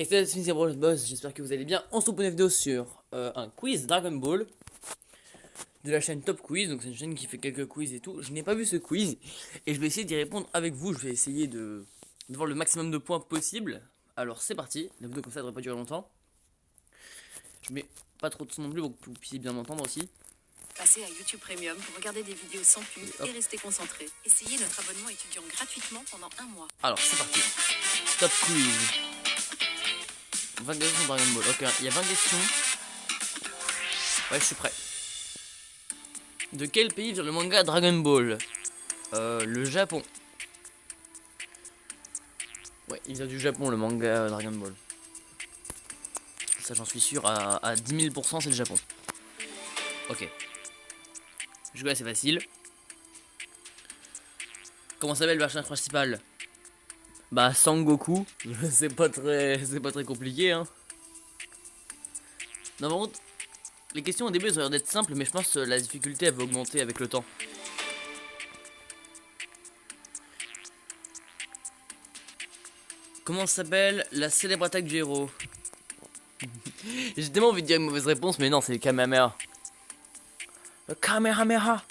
Et c'est Brawl Boss, j'espère que vous allez bien. On se retrouve pour une vidéo sur un quiz Dragon Ball de la chaîne Top Quiz. Donc c'est une chaîne qui fait quelques quiz et tout. Je n'ai pas vu ce quiz et je vais essayer d'y répondre avec vous. Je vais essayer de voir le maximum de points possible. Alors c'est parti, la vidéo comme ça ne devrait pas durer longtemps. Je mets pas trop de son non plus pour que vous puissiez bien m'entendre aussi. Passez à YouTube Premium pour regarder des vidéos sans pub et rester concentré. Essayez notre abonnement étudiant gratuitement pendant 1 mois. Alors c'est parti, Top Quiz. 20 questions sur Dragon Ball. Ok, il y a 20 questions. Ouais, je suis prêt. De quel pays vient le manga Dragon Ball? Le Japon. Ouais, il vient du Japon, le manga Dragon Ball. Ça, j'en suis sûr, à 10 000 %, c'est le Japon. Ok. Je vois, c'est facile. Comment s'appelle le personnage principal? Bah, Sangoku. C'est pas très compliqué, hein. Non, par contre, les questions au début, elles ont l'air d'être simples, mais je pense que la difficulté, elle va augmenter avec le temps. Comment s'appelle la célèbre attaque du héros? J'ai tellement envie de dire une mauvaise réponse, mais non, c'est le Kamehameha. Le Kamehameha.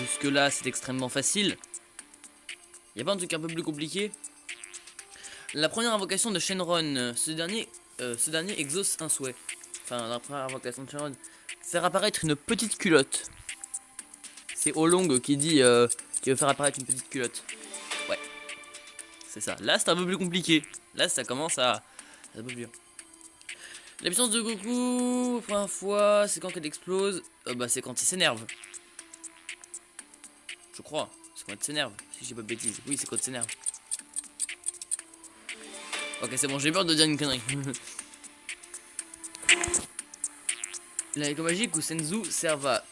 Jusque là, c'est extrêmement facile. Y a pas un truc un peu plus compliqué? La première invocation de Shenron, ce dernier exauce un souhait. Enfin, la première invocation de Shenron, faire apparaître une petite culotte. C'est Olong qui dit qu'il veut faire apparaître une petite culotte. Ouais, c'est ça. Là, c'est un peu plus compliqué. Là, ça commence à un peu plus dur. La puissance de Goku, première fois, c'est quand qu'elle explose? Bah, c'est quand il s'énerve. Je crois. C'est quand il s'énerve, si j'ai pas de bêtises. Oui, c'est quand il s'énerve. Ok, c'est bon, j'ai peur de dire une connerie. L'écho magique ou Senzu servent à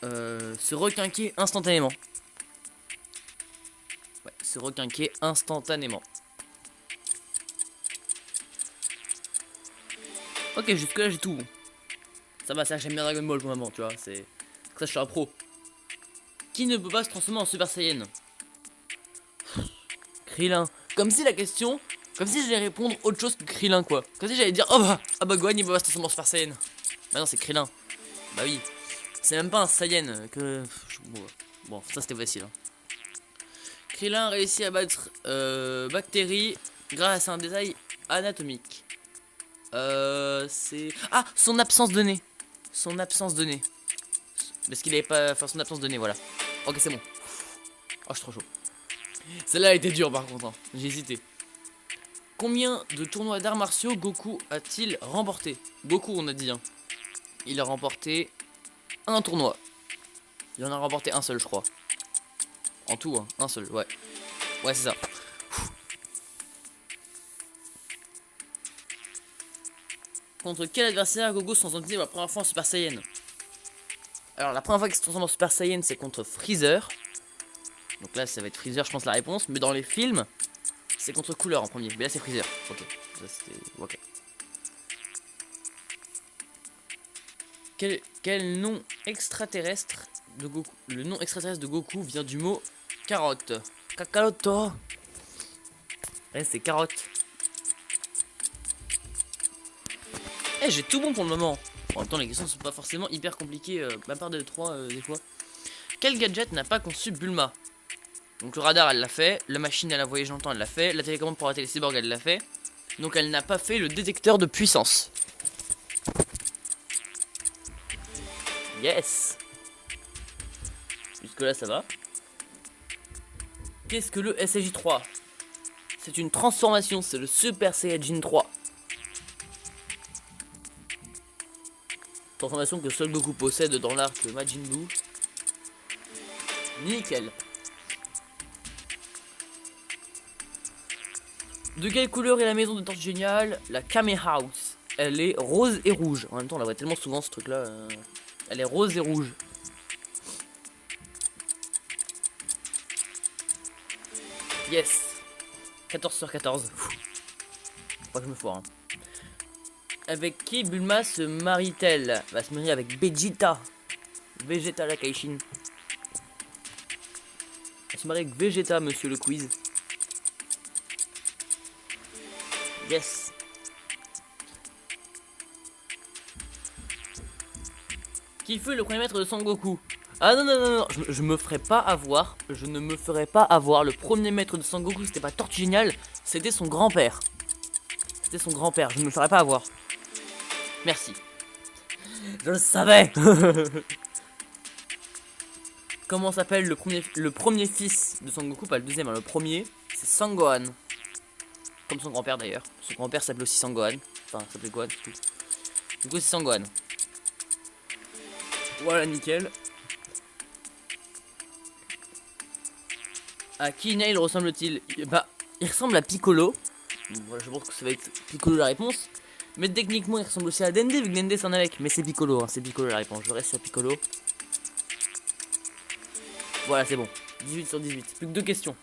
se requinquer instantanément. Ouais, se requinquer instantanément. Ok, jusque là j'ai tout bon. Ça va, ça j'aime bien Dragon Ball pour le moment, tu vois. C'est ça, je suis un pro. Qui ne peut pas se transformer en Super Saiyan? Krillin. Comme si la question, comme si j'allais répondre autre chose que Krillin, quoi. Comme si j'allais dire, oh bah, ah bah Gohan il peut pas se transformer en Super Saiyan. Bah non, c'est Krillin. Bah oui. C'est même pas un Saiyan que. Bon, ça c'était facile. Hein. Krillin réussit à battre Bactérie grâce à un détail anatomique. C'est. Ah, son absence de nez. Son absence de nez. Parce qu'il avait pas. Enfin, son absence de nez, voilà. Ok, c'est bon. Oh, je suis trop chaud. Celle-là a été dure par contre. Hein. J'ai hésité. Combien de tournois d'arts martiaux Goku a-t-il remporté? Goku, on a dit. Hein. Il a remporté un tournoi. Il en a remporté un seul, je crois. En tout, hein. Un seul, ouais. Ouais, c'est ça. Contre quel adversaire Goku se transforme pour la première fois en Super Saiyan? Alors, la première fois qu'il se transforme en Super Saiyan, c'est contre Freezer. Donc là, ça va être Freezer, je pense, la réponse. Mais dans les films, c'est contre Couleur en premier. Mais là, c'est Freezer. Ok. Ça, c'était. Ok. Quel nom extraterrestre de Goku? Le nom extraterrestre de Goku vient du mot carotte. Kakaroto. Ouais, c'est carotte. Eh, j'ai tout bon pour le moment. En même temps, les questions sont pas forcément hyper compliquées, à part de 3 des fois. Quel gadget n'a pas conçu Bulma? Donc le radar, elle l'a fait. La machine à la voyage longtemps, elle l'a fait. La télécommande pour arrêter les cyborgs, elle l'a fait. Donc elle n'a pas fait le détecteur de puissance. Yes. Jusque là, ça va. Qu'est-ce que le SSJ3? C'est une transformation, c'est le Super Saiyajin 3. Transformation que seul Goku possède dans l'arc Majin Buu. Nickel. De quelle couleur est la maison de Tortue Géniale? La Kame House. Elle est rose et rouge. En même temps, on la voit tellement souvent ce truc là. Elle est rose et rouge. Yes. 14 sur 14. Faut pas que je me foire. Hein. Avec qui Bulma se marie-t-elle? Va se marier avec Vegeta. Vegeta la Kaishin. Elle se marie avec Vegeta, monsieur le quiz. Yes. Qui fut le premier maître de Sangoku? Ah non, non, non, non, je me ferai pas avoir. Je ne me ferai pas avoir. Le premier maître de Sangoku, c'était pas Tortue Géniale, c'était son grand-père. C'était son grand-père, je ne me ferai pas avoir. Merci. Je le savais. Comment s'appelle le premier fils de Sangoku? Pas le deuxième, hein, le premier, c'est Sangohan. Comme son grand-père d'ailleurs. Son grand-père s'appelait aussi Sangohan. Enfin, s'appelait Gohan, c'est tout. Du coup, c'est Sangohan. Voilà, nickel. À qui Nail ressemble-t-il? Bah, il ressemble à Piccolo. Voilà, je pense que ça va être Piccolo la réponse. Mais techniquement, il ressemble aussi à Dende, vu que Dende s'en avec. Mais c'est Piccolo, hein, c'est Piccolo la réponse. Je reste sur Piccolo. Voilà, c'est bon. 18 sur 18. Plus que 2 questions.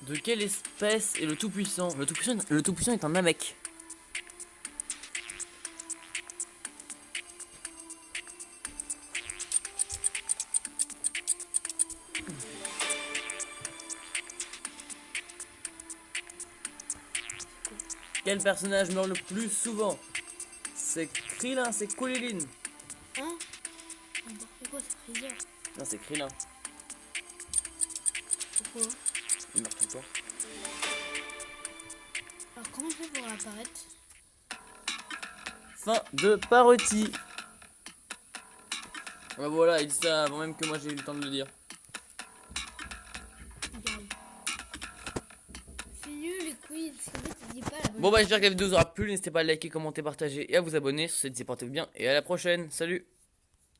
De quelle espèce est le Tout-Puissant? Le Tout-Puissant est un Namek. Quel personnage meurt le plus souvent? C'est Krillin, c'est Kulilin. Hein? C'est quoi, c'est Freezer? Non, c'est Krillin. Pourquoi? Il meurt tout le temps. Alors comment on fait pour apparaître? Fin de parodie. Ah, voilà, il dit ça avant même que moi j'ai eu le temps de le dire. Regarde. C'est nul les quiz, parce qu'en fait il dit pas la bonne. Bon bah j'espère que la vidéo vous aura plu, n'hésitez pas à liker, commenter, partager et à vous abonner. Sur cette, portez-vous bien et à la prochaine, salut.